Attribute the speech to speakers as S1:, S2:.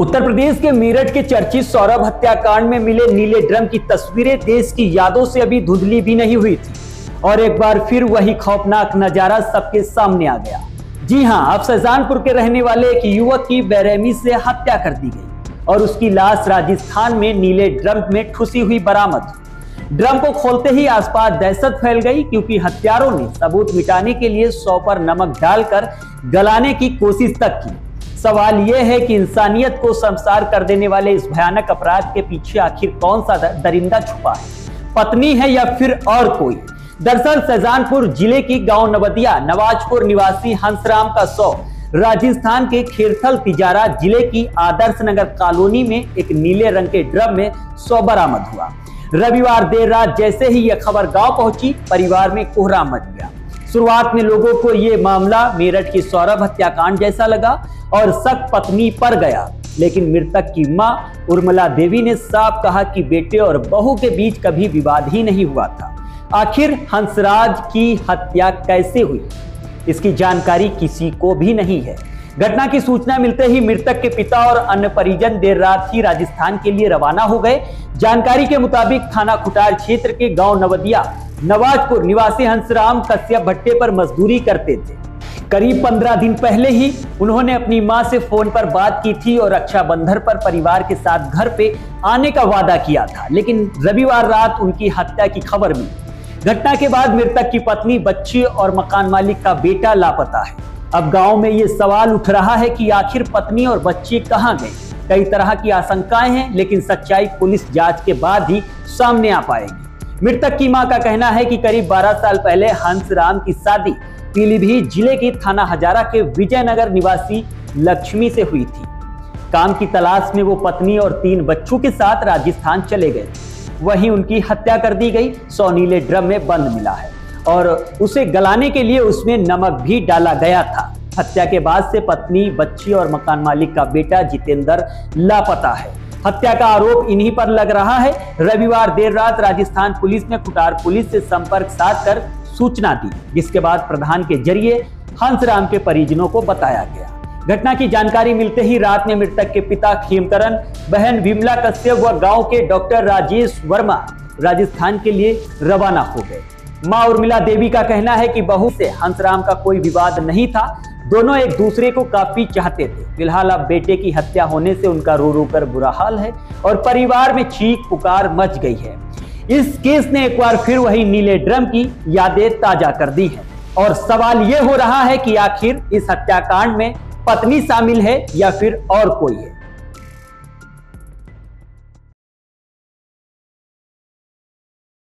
S1: उत्तर प्रदेश के मेरठ के चर्चित सौरभ हत्याकांड में मिले नीले ड्रम की तस्वीरें देश की यादों से अभी धुंधली भी नहीं हुई थी और एक बार फिर वही खौफनाक नजारा सबके सामने आ गया। जी हां, अब शाहजहानपुर के रहने वाले एक युवक की बेरहमी से हत्या कर दी गई और उसकी लाश राजस्थान में नीले ड्रम में ठुसी हुई बरामद। ड्रम को खोलते ही आसपास दहशत फैल गई क्योंकि हत्यारों ने सबूत मिटाने के लिए 100 पर नमक डालकर गलाने की कोशिश तक की। सवाल यह है कि इंसानियत को शर्मसार कर देने वाले इस भयानक अपराध के पीछे आखिर कौन सा दरिंदा छुपा है, पत्नी है या फिर और कोई। दरअसल शाहजहानपुर जिले की गांव नवदिया नवाजपुर निवासी हंसराम का शव राजस्थान के खेरथल तिजारा जिले की आदर्श नगर कॉलोनी में एक नीले रंग के ड्रम में शव बरामद हुआ। रविवार देर रात जैसे ही यह खबर गांव पहुंची, परिवार में कोहराम मच गया। शुरुआत में लोगों को यह मामला मेरठ की सौरभ हत्याकांड जैसा लगा और शक पत्नी पर गया, लेकिन मृतक की मां उर्मिला देवी ने साफ कहा कि बेटे और बहू के बीच कभी विवाद ही नहीं हुआ था। आखिर हंसराज की हत्या कैसे हुई, इसकी जानकारी किसी को भी नहीं है। घटना की सूचना मिलते ही मृतक के पिता और अन्य परिजन देर रात ही राजस्थान के लिए रवाना हो गए। जानकारी के मुताबिक थाना खुटार क्षेत्र के गांव नवदिया नवाजपुर निवासी हंसराम कश्यप भट्टे पर मजदूरी करते थे। करीब 15 दिन पहले ही उन्होंने अपनी मां से फोन पर बात की थी और रक्षाबंधन पर परिवार के साथ घर पे आने का वादा किया था, लेकिन रविवार रात उनकी हत्या की खबर मिली। घटना के बाद मृतक की पत्नी, बच्ची और मकान मालिक का बेटा लापता है। अब गांव में ये सवाल उठ रहा है कि आखिर पत्नी और बच्चे कहां गए। कई तरह की आशंकाएं हैं, लेकिन सच्चाई पुलिस जांच के बाद ही सामने आ पाएगी। मृतक की मां का कहना है कि करीब 12 साल पहले हंसराम की शादी पीलीभीत जिले की थाना हजारा के विजयनगर निवासी लक्ष्मी से हुई थी। काम की तलाश में वो पत्नी और 3 बच्चों के साथ राजस्थान चले गए। वहीं उनकी हत्या कर दी गई। 100 नीले ड्रम में बंद मिला है और उसे गलाने के लिए उसमें नमक भी डाला गया था। हत्या के बाद से पत्नी, बच्ची और मकान मालिक का बेटा जितेंद्र लापता है। हत्या का आरोप इन्हीं पर लग रहा है। रविवार देर रात राजस्थान पुलिस ने खुटार पुलिस से संपर्क साधकर सूचना दी, जिसके बाद प्रधान के जरिए हंसराम के परिजनों को बताया गया। घटना की जानकारी मिलते ही रात में मृतक के पिता खेमकरण, बहन विमला कश्यप व गांव के डॉक्टर राजेश वर्मा राजस्थान के लिए रवाना हो गए। मां उर्मिला देवी का कहना है कि बहू से हंसराम का कोई विवाद नहीं था, दोनों एक दूसरे को काफी चाहते थे। फिलहाल अब बेटे की हत्या होने से उनका रो रो कर बुरा हाल है और परिवार में चीख पुकार मच गई है। इस केस ने एक बार फिर वही नीले ड्रम की यादें ताजा कर दी है और सवाल यह हो रहा है कि आखिर इस हत्याकांड में पत्नी शामिल है या फिर और कोई है।